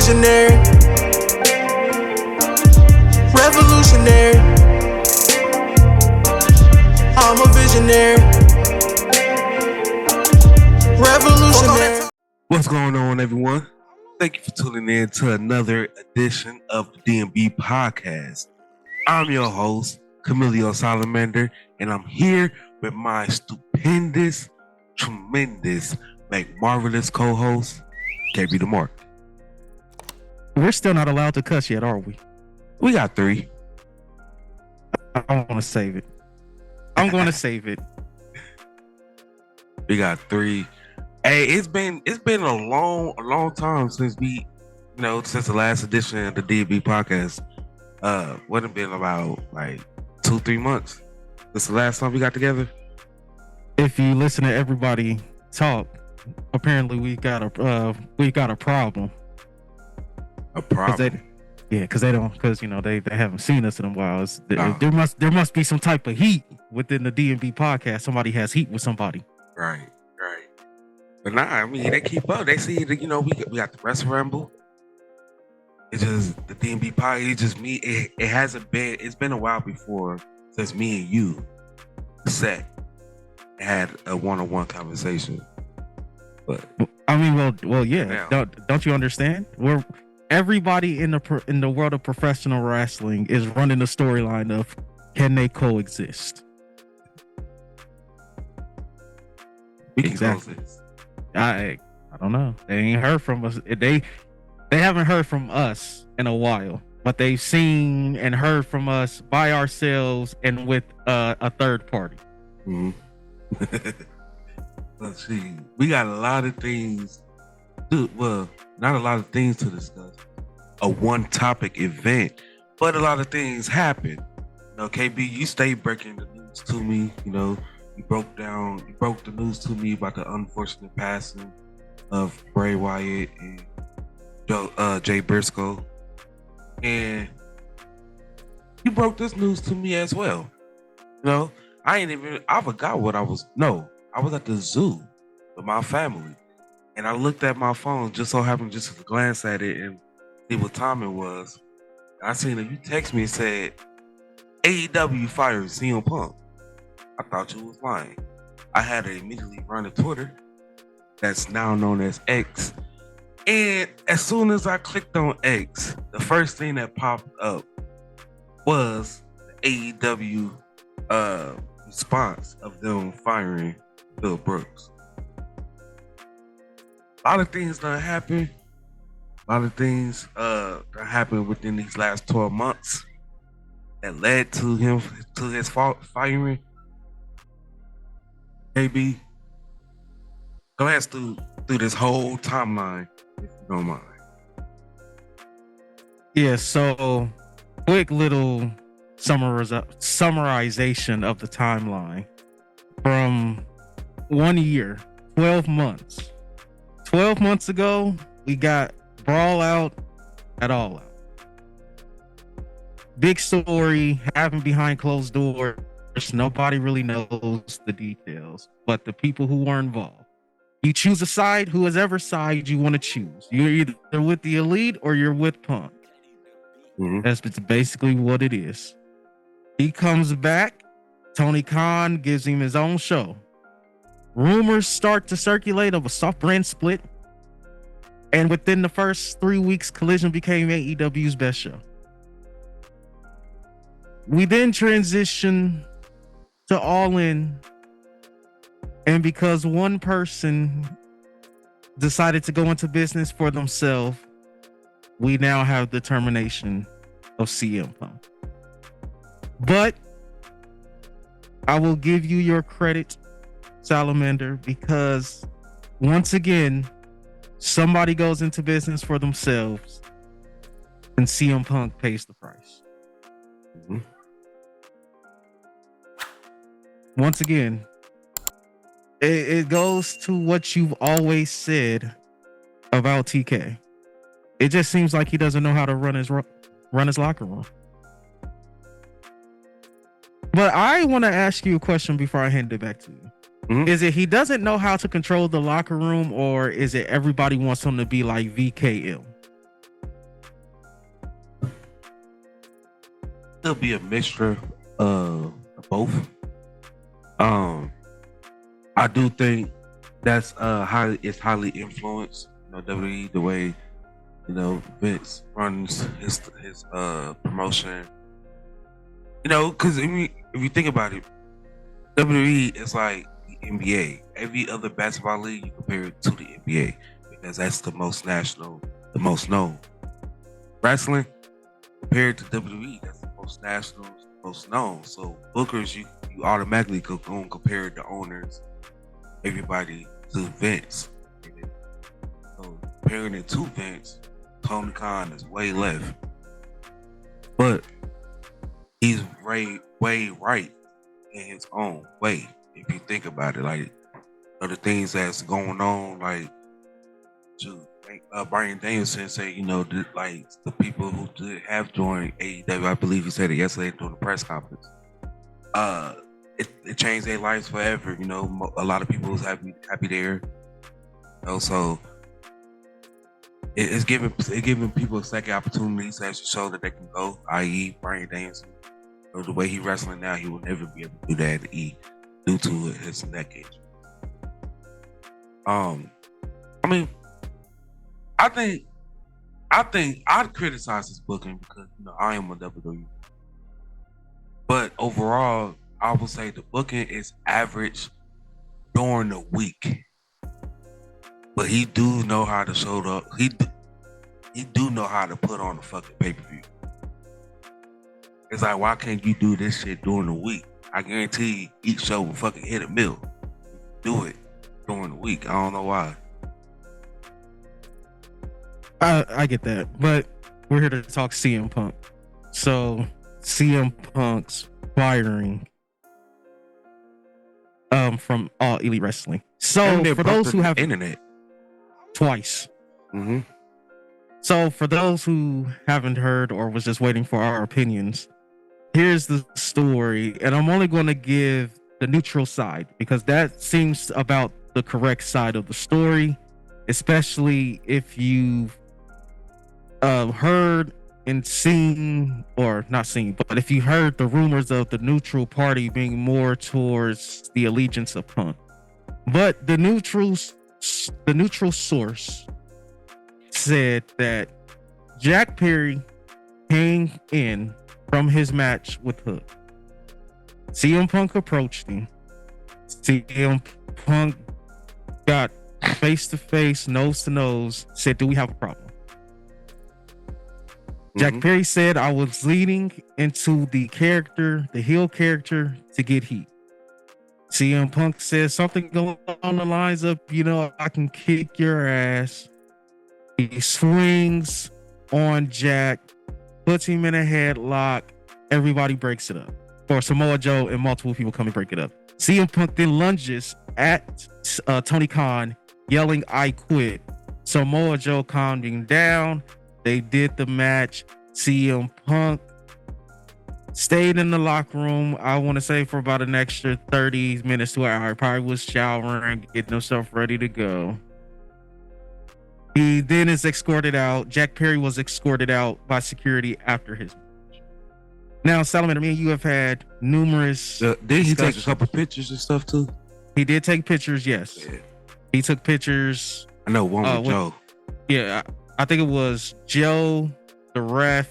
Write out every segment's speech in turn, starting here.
visionary, revolutionary. I'm a visionary, revolutionary. What's going on, everyone? Thank you for tuning in to another edition of the DMB podcast. I'm your host, Camilio Salamander, and I'm here with my stupendous, tremendous, marvelous co-host, KB DeMark. We're still not allowed to cuss yet, are we? We got 3. I want to save it. I'm going to save it. We got 3. Hey, it's been a long time since since the last edition of the DB podcast. What it been about 2-3 months? This the last time we got together. If you listen to everybody talk, apparently we got a problem. A problem? Because they haven't seen us in a while. There must be some type of heat within the DMB podcast. Somebody has heat with somebody. Right. But nah, I mean, they keep up. They see that, we got the Wrestle Ramble. It's just the DMB podcast. It's just me. It hasn't been. It's been a while before since me and you had a one-on-one conversation. But I mean, well, yeah. Don't you understand? Everybody in the world of professional wrestling is running the storyline of can they coexist? We can exactly. coexist. I don't know. They ain't heard from us. They haven't heard from us in a while, but they've seen and heard from us by ourselves and with a third party. Mm-hmm. Let's see. We got a lot of things. Well, not a lot of things to discuss. A one-topic event, but a lot of things happen. KB, you stay breaking the news to me. You broke the news to me about the unfortunate passing of Bray Wyatt and Jay Briscoe, and you broke this news to me as well. I forgot what I was. No, I was at the zoo with my family, and I looked at my phone, just so happened just to glance at it and see what time it was. I seen that you text me and said AEW fired CM Punk. I thought you was lying. I had to immediately run to Twitter, that's now known as X. And as soon as I clicked on X, the first thing that popped up was the AEW response of them firing Bill Brooks. A lot of things done happened. A lot of things that happened within these last 12 months that led to his firing. KB, go ahead through this whole timeline, if you don't mind. Yeah, so quick little summarization of the timeline. From 1 year, 12 months. 12 months ago, we got Brawl Out at All Out. Big story, happened behind closed doors. Nobody really knows the details, but the people who were involved. You choose a side, whoever side you want to choose. You're either with the Elite or you're with Punk. Mm-hmm. That's basically what it is. He comes back. Tony Khan gives him his own show. Rumors start to circulate of a soft brand split. And within the first 3 weeks, Collision became AEW's best show. We then transition to All In, and because one person decided to go into business for themselves, we now have the termination of CM Punk. But I will give you your credit, Salamander, because once again, somebody goes into business for themselves and CM Punk pays the price. Mm-hmm. Once again, it goes to what you've always said about TK. It just seems like he doesn't know how to run his locker room. But I want to ask you a question before I hand it back to you. Mm-hmm. Is it he doesn't know how to control the locker room, or is it everybody wants him to be like VKM? It'll be a mixture of both. Um, I do think that's highly influenced. You know, WWE, the way Vince runs his promotion. You know, because if you think about it, WWE is like the NBA. Every other basketball league you compare it to the NBA because that's the most national, the most known. Wrestling compared to WWE, that's the most national, most known. So bookers, you automatically go and compare the owners, everybody to Vince. So comparing it to Vince, Tony Khan is way left, but he's way right in his own way. If you think about it, like other things that's going on, like Brian Danielson say, like the people who did have joined AEW, I believe he said it yesterday during the press conference. It changed their lives forever. You know, a lot of people was happy there. So it's giving people a second opportunity to actually show that they can go. I.e., Brian Danielson. The way he wrestling now, he will never be able to do that due to his neck injury. I mean, I think I'd criticize his booking because I am a WWE. But overall, I would say the booking is average during the week. But he do know how to show up. He do know how to put on a fucking pay-per-view. It's like, why can't you do this shit during the week? I guarantee you, each show will fucking hit a mill. Do it during the week. I don't know why. I get that, but we're here to talk CM Punk. So CM Punk's firing from All Elite Wrestling. So for those who have internet twice. Mm-hmm. So for those who haven't heard or was just waiting for our opinions, here's the story, and I'm only going to give the neutral side because that seems about the correct side of the story, especially if you've heard and seen, or not seen, but if you heard the rumors of the neutral party being more towards the allegiance of Punk. But the neutral source said that Jack Perry came in from his match with Hook. CM Punk approached him. CM Punk got face to face, nose to nose, said, "Do we have a problem?" Jack Perry said, "I was leading into the heel character to get heat." CM Punk said something along the lines of, "I can kick your ass." He swings on Jack, puts him in a headlock. Everybody breaks it up. Or Samoa Joe and multiple people come and break it up. CM Punk then lunges at Tony Khan, yelling, "I quit." Samoa Joe calming down. They did the match. CM Punk stayed in the locker room, I want to say, for about an extra 30 minutes to an hour. Probably was showering, getting himself ready to go. He then is escorted out. Jack Perry was escorted out by security after his match. Now, Salamander, me and you have had numerous. Did he take a couple pictures and stuff too? He did take pictures, yes. Yeah. He took pictures. I know one with Joe. Yeah, I think it was Joe, the ref,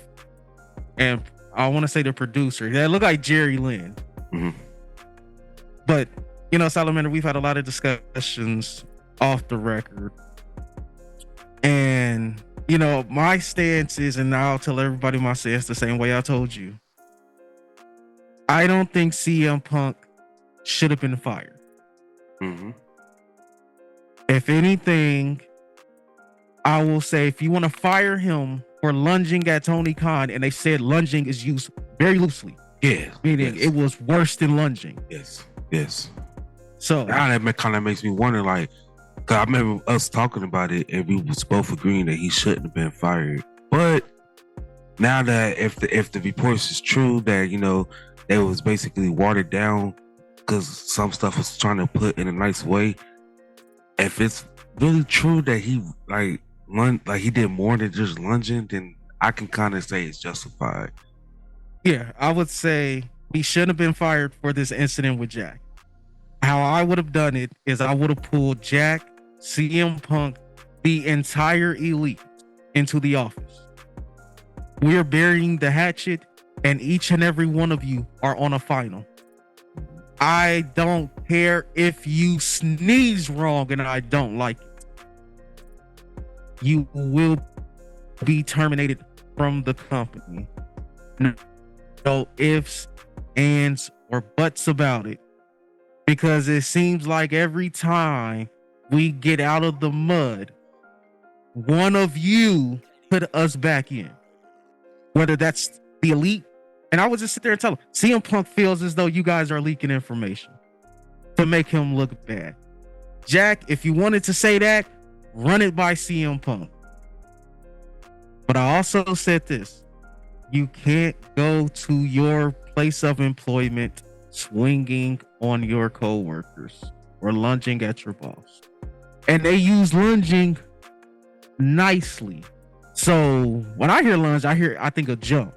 and I want to say the producer. That looked like Jerry Lynn. Mm-hmm. But, Salamander, we've had a lot of discussions off the record. And, my stance is, and I'll tell everybody my stance the same way I told you. I don't think CM Punk should have been fired. Mm-hmm. If anything, I will say, if you want to fire him for lunging at Tony Khan, and they said lunging is used very loosely. Yeah. Meaning it was worse than lunging. Yes. So now that kind of makes me wonder, like, cause I remember us talking about it and we was both agreeing that he shouldn't have been fired. But now that if the reports is true that, it was basically watered down because some stuff was trying to put in a nice way. If it's really true that he he did more than just lunging, then I can kind of say it's justified. Yeah, I would say he shouldn't have been fired for this incident with Jack. How I would have done it is I would have pulled Jack, CM Punk, the entire elite into the office. We're burying the hatchet, and each and every one of you are on a final. I don't care if you sneeze wrong and I don't like it. You will be terminated from the company. No ifs, ands, or buts about it. Because it seems like every time we get out of the mud, one of you put us back in. Whether that's the elite, and I would just sit there and tell him, CM Punk feels as though you guys are leaking information to make him look bad. Jack, if you wanted to say that, run it by CM Punk. But I also said this: you can't go to your place of employment swinging on your coworkers or lunging at your boss. And they use lunging nicely. So when I hear lunge, I think of jump.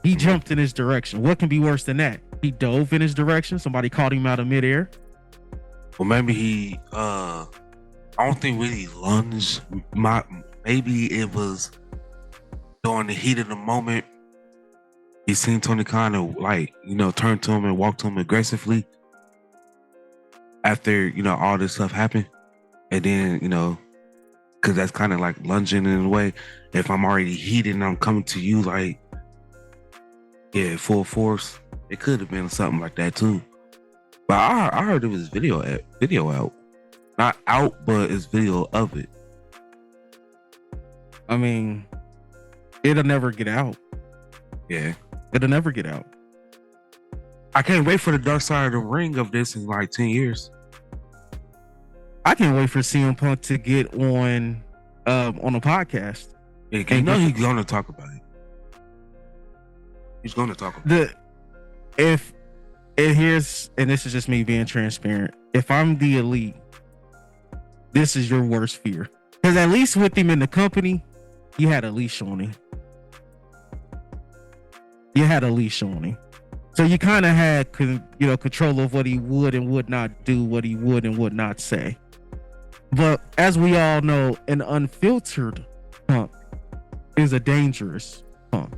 He jumped in his direction. What can be worse than that? He dove in his direction. Somebody caught him out of midair. Well, maybe he I don't think really lunged. Maybe it was during the heat of the moment. He seen Tony Khan turn to him and walk to him aggressively after, all this stuff happened. And then, because that's kind of like lunging in a way. If I'm already heated and I'm coming to you full force, it could have been something like that too. But I heard it was video out. Not out, but it's video of it. I mean, it'll never get out. Yeah. It'll never get out. I can't wait for the dark side of the ring of this in like 10 years. I can't wait for CM Punk to get on a podcast. Yeah, he's going to talk about it. He's going to talk about it. And this is just me being transparent. If I'm the elite, this is your worst fear. Because at least with him in the company, you had a leash on him. So you kind of had, control of what he would and would not do, what he would and would not say. But as we all know, an unfiltered Punk is a dangerous Punk.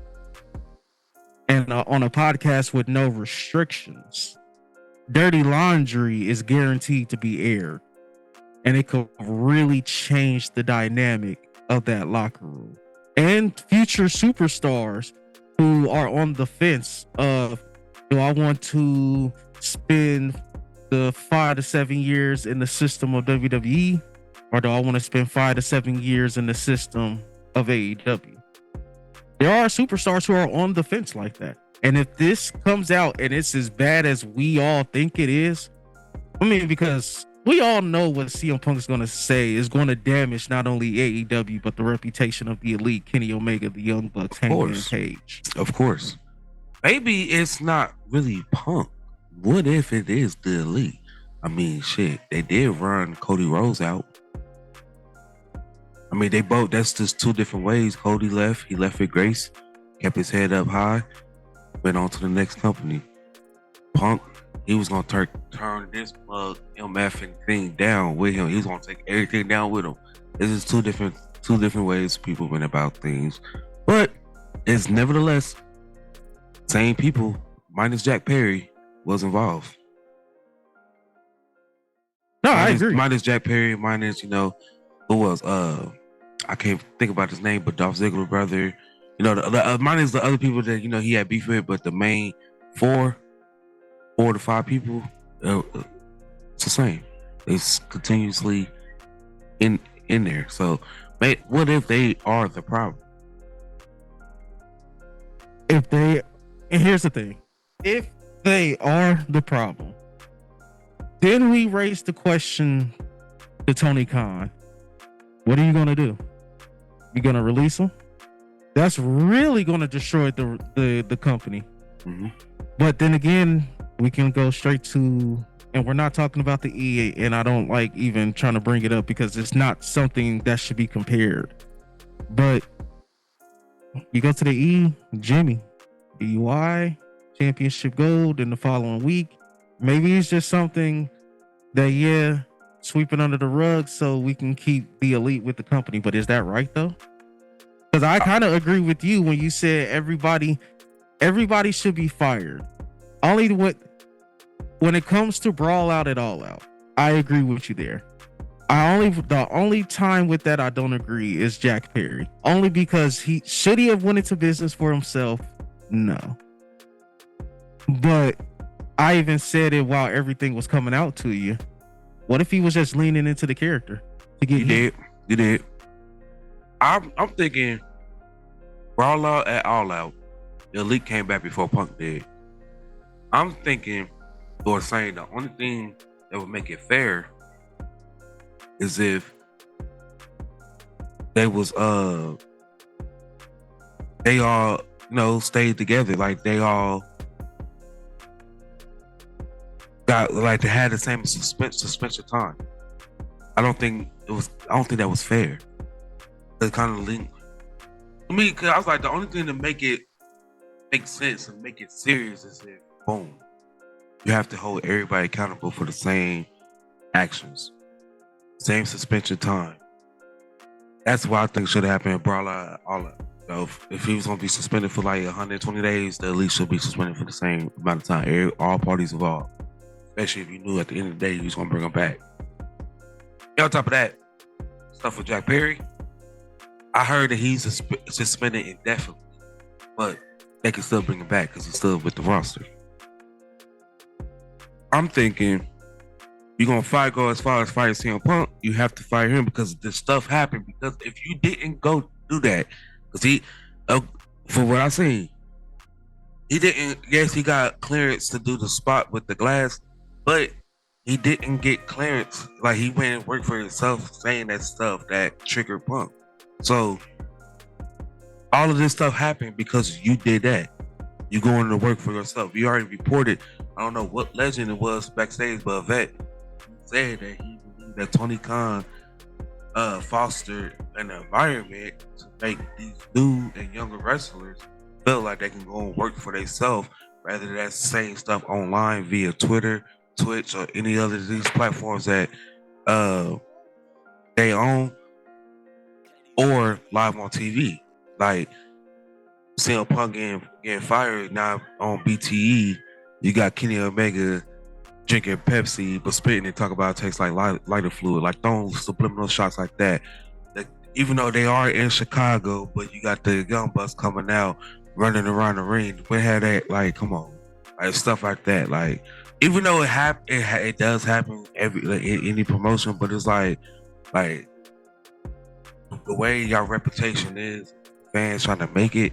And on a podcast with no restrictions, dirty laundry is guaranteed to be aired. And it could really change the dynamic of that locker room. And future superstars who are on the fence of, do I want to spend the 5 to 7 years in the system of WWE, or do I want to spend 5 to 7 years in the system of AEW? There are superstars who are on the fence like that. And if this comes out and it's as bad as we all think it is, I mean, because we all know what CM Punk is going to say is going to damage not only AEW, but the reputation of the elite, Kenny Omega, the Young Bucks, Hangman Page. Of course. Maybe it's not really Punk. What if it is the elite? I mean, shit, they did run Cody Rhodes out. I mean, that's just two different ways. Cody left. He left with grace, kept his head up high, went on to the next company. Punk, he was going to turn this mug MF thing down with him. He was going to take everything down with him. This is two different ways people went about things. But it's nevertheless, same people, minus Jack Perry, was involved. I agree. Minus Jack Perry, minus, who was, I can't think about his name, but Dolph Ziggler brother. Minus the other people that, he had beef with, but the main 4 to 5 people, it's the same. It's continuously in there. So, what if they are the problem? And here's the thing. If they are the problem, then we raise the question to Tony Khan. What are you going to do? You going to release him? That's really going to destroy the company. Mm-hmm. But then again, we can go straight to, and we're not talking about the E, and I don't like even trying to bring it up because it's not something that should be compared. But you go to the E, Jimmy DUI, championship gold in the following week. Maybe it's just something that, sweeping under the rug so we can keep the elite with the company. But is that right though? Because I kind of agree with you when you said everybody should be fired. Only when it comes to brawl out at all out, I agree with you there. The only time with that I don't agree is Jack Perry. Only because should he have went into business for himself? No. But I even said it while everything was coming out to you. What if he was just leaning into the character to get You did. I'm thinking Brawl Out at All Out. The Elite came back before Punk did. I'm thinking or saying the only thing that would make it fair is if they all stayed together, like they all got like they had the same suspension time. I don't think that was fair. It kind of linked to me, because I was like, the only thing to make it make sense and make it serious is if boom, you have to hold everybody accountable for the same actions, same suspension time. That's why I think should have happened in Brawl Out All Out. So if he was gonna be suspended for like 120 days, the Elite should be suspended for the same amount of time. All parties involved, especially if you knew at the end of the day he was gonna bring them back. And on top of that, stuff with Jack Perry, I heard that he's suspended indefinitely, but they can still bring him back because he's still with the roster. I'm thinking you're gonna go as far as fighting CM Punk, you have to fire him because this stuff happened. Because if you didn't go do that, because he, for what I seen, he didn't. Yes, he got clearance to do the spot with the glass, but he didn't get clearance. Like he went and worked for himself, saying that stuff that triggered Punk. So all of this stuff happened because you did that. You going to work for yourself. You already reported. I don't know what legend it was backstage, but Vet said that he believed that Tony Khan fostered an environment to make these new and younger wrestlers feel like they can go and work for themselves rather than saying stuff online via Twitter, Twitch, or any other of these platforms that they own, or live on TV. Like CM Punk getting fired now on BTE. You got Kenny Omega drinking Pepsi but spitting and talk about it tastes like lighter fluid, like throwing subliminal shots like that. Even though they are in Chicago, but you got the Young Bucks coming out running around the ring. We had that, like, come on, like stuff like that. Like, even though it does happen in any promotion, but it's like the way y'all reputation is, fans trying to make it,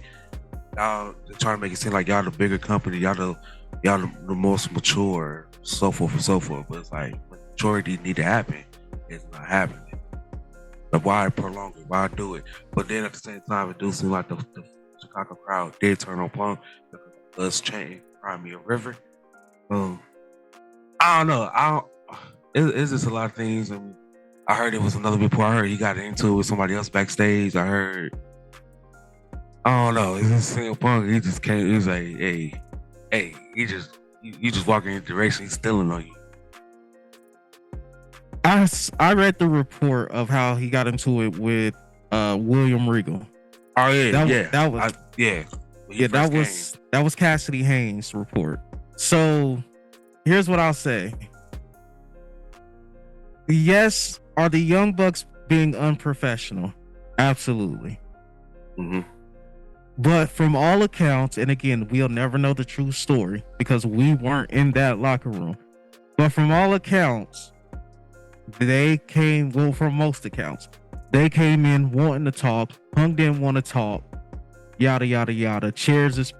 y'all trying to make it seem like y'all the bigger company, y'all the most mature, so forth and so forth. But it's like maturity need to happen. It's not happening. But why prolong it? Why do it? But then at the same time, it do seem like the Chicago crowd did turn on Punk because of us chanting Crimea River. I don't know. It's just a lot of things. And I heard it was another report. I heard he got into it with somebody else backstage. I heard, I don't know. It's just CM Punk. He just came. He was like, hey, you just walking in the direction. He's stealing on you. I read the report of how he got into it with William Regal. Oh yeah, that was Cassidy Haynes' report. So here's what I'll say. Yes, are the Young Bucks being unprofessional? Absolutely. Mm-hmm. But from all accounts, and again, we'll never know the true story because we weren't in that locker room. But from all accounts, from most accounts, they came in wanting to talk. Punk didn't want to talk. Yada, yada, yada. Chairs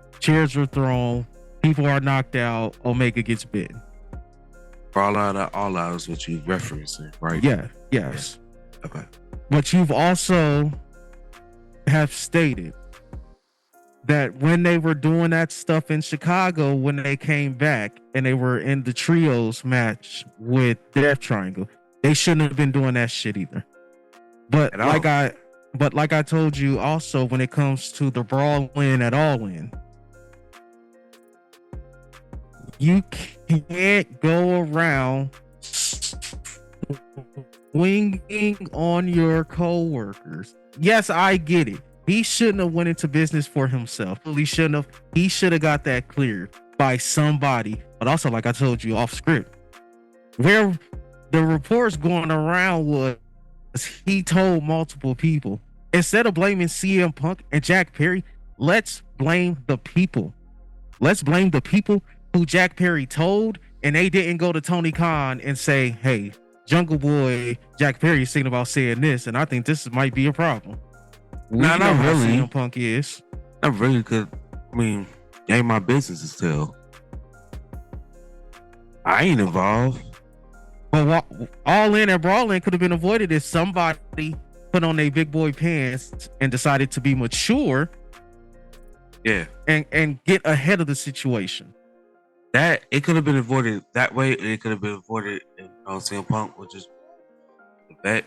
were thrown. People are knocked out. Omega gets bitten. All out is what you referencing, right? Yeah. Yes. Yeah. Okay. But you've also have stated that when they were doing that stuff in Chicago, when they came back and they were in the trios match with Death Triangle, they shouldn't have been doing that shit either. But like I told you also, when it comes to the Brawl In at All In, You can't go around swinging on your coworkers. Yes, I get it. He shouldn't have went into business for himself. He shouldn't have. He should have got that cleared by somebody. But also, like I told you off script, where the reports going around was he told multiple people, instead of blaming CM Punk and Jack Perry, let's blame the people. Let's blame the people who Jack Perry told, and they didn't go to Tony Khan and say, hey, Jungle Boy Jack Perry is thinking about saying this, and I think this might be a problem. Nah, not really. CM Punk is. Not really, because, I mean, it ain't my business to tell. I ain't involved. But All In and Brawl In could have been avoided if somebody put on their big boy pants and decided to be mature. Yeah. And get ahead of the situation. That it could have been avoided that way. It could have been avoided. CM Punk would just bet,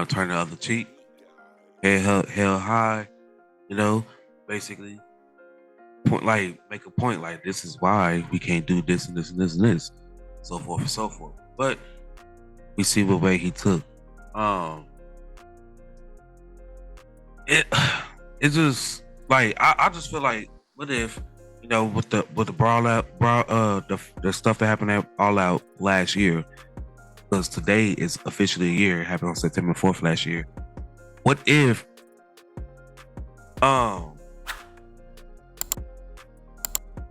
turn the other cheek, head high, basically make a point like this is why we can't do this and this and this and this, so forth and so forth. But we see what way he took. It's just like I just feel like, what if with the brawl out, the stuff that happened at All Out last year, because today is officially a year. It happened on September 4th last year. What if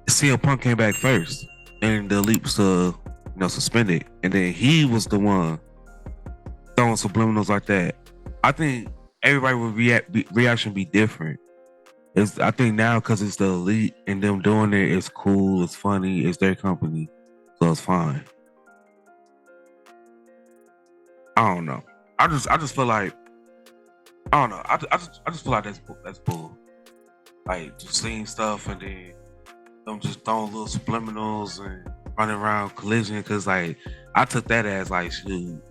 CM Punk came back first and the Elite was suspended, and then he was the one throwing subliminals like that? I think everybody would reaction be different. I think now, because it's the Elite and them doing it, it's cool, it's funny, it's their company, so it's fine. I don't know. I just feel like, I don't know. I just feel like that's bull. Like, just seeing stuff and then them just throwing little subliminals and running around Collision, because like I took that as like, shoot,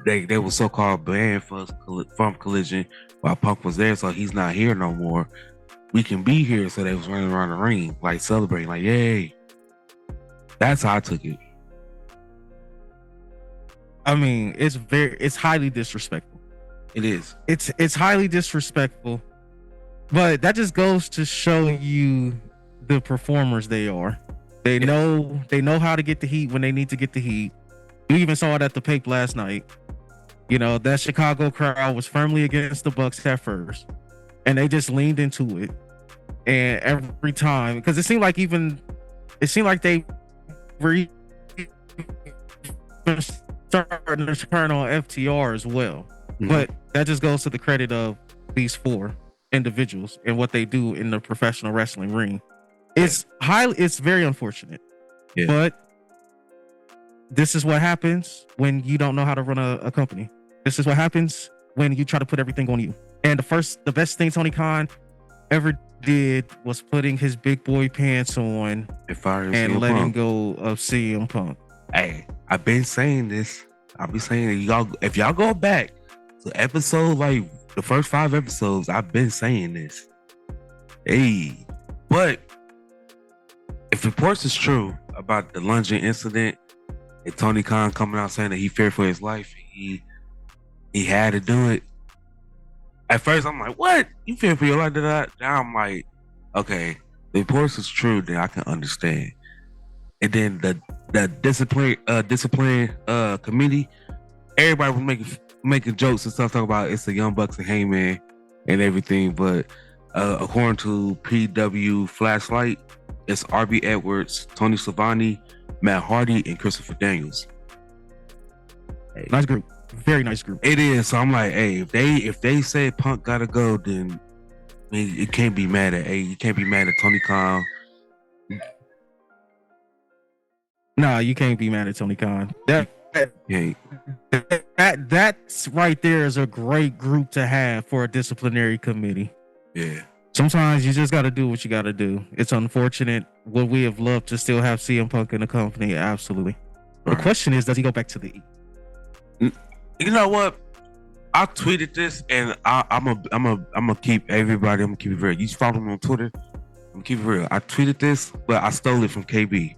they were so-called banned from Collision while Punk was there, so he's not here no more. We can be here, so they was running around the ring, like celebrating, like yay. That's how I took it. I mean, it's highly disrespectful. It is. It's highly disrespectful, but that just goes to show you the performers they are. They know how to get the heat when they need to get the heat. You even saw it at the Pape last night. That Chicago crowd was firmly against the Bucks at first, and they just leaned into it. And every time, because it seemed like they were starting to turn on FTR as well. Mm-hmm. But that just goes to the credit of these four individuals and what they do in the professional wrestling ring. It's very unfortunate. Yeah. But this is what happens when you don't know how to run a company. This is what happens when you try to put everything on you. And the best thing Tony Khan ever did was putting his big boy pants on and letting go of CM Punk. Hey, I've been saying this. I'll be saying it. If y'all go back to episode, like the first 5 episodes, I've been saying this. Hey, but if reports is true about the lunging incident and Tony Khan coming out saying that he feared for his life, he had to do it. At first, I'm like, what? You fear for your life? Now I'm like, okay, the reports is true, then I can understand. And then the discipline committee, everybody was making jokes and stuff, talking about it's the Young Bucks and Heyman and everything. But according to PW Flashlight, it's RB Edwards, Tony Schiavone, Matt Hardy, and Christopher Daniels. Hey. Nice group. Very nice group. It is. So I'm like, hey, if they say Punk gotta go, then you can't be mad at Tony Khan. Nah, you can't be mad at Tony Khan. That's right there is a great group to have for a disciplinary committee. Yeah. Sometimes you just got to do what you got to do. It's unfortunate. Would we have loved to still have CM Punk in the company? Absolutely. Right. The question is, does he go back to the E? You know what? I tweeted this, and I'm gonna keep everybody. I'm gonna keep it real. You follow me on Twitter. I'm keep it real. I tweeted this, but I stole it from KB.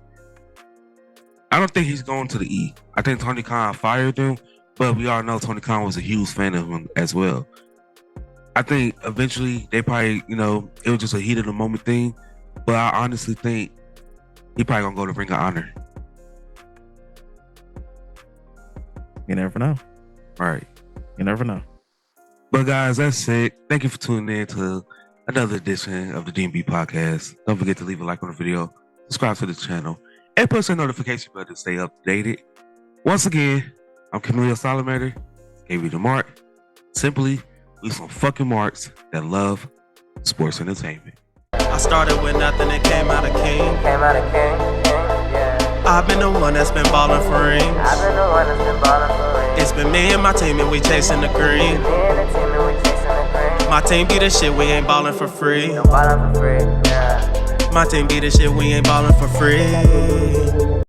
I don't think he's going to the E. I think Tony Khan fired him, but we all know Tony Khan was a huge fan of him as well. I think eventually they probably, it was just a heat of the moment thing. But I honestly think he probably gonna go to Ring of Honor. You never know. Right. You never know. But guys, that's it. Thank you for tuning in to another edition of the DMB podcast. Don't forget to leave a like on the video, subscribe to the channel, and push the notification bell to stay updated. Once again, I'm Camille Solomator, KB the Mark. Simply, we some fucking marks that love sports entertainment. I started with nothing and came out a king. Yeah. I've been the one that's been ballin' for rings. It's been me and my team and we chasing the green. My team be the shit, we ain't ballin' for free. Yeah. My team be the shit, we ain't ballin' for free.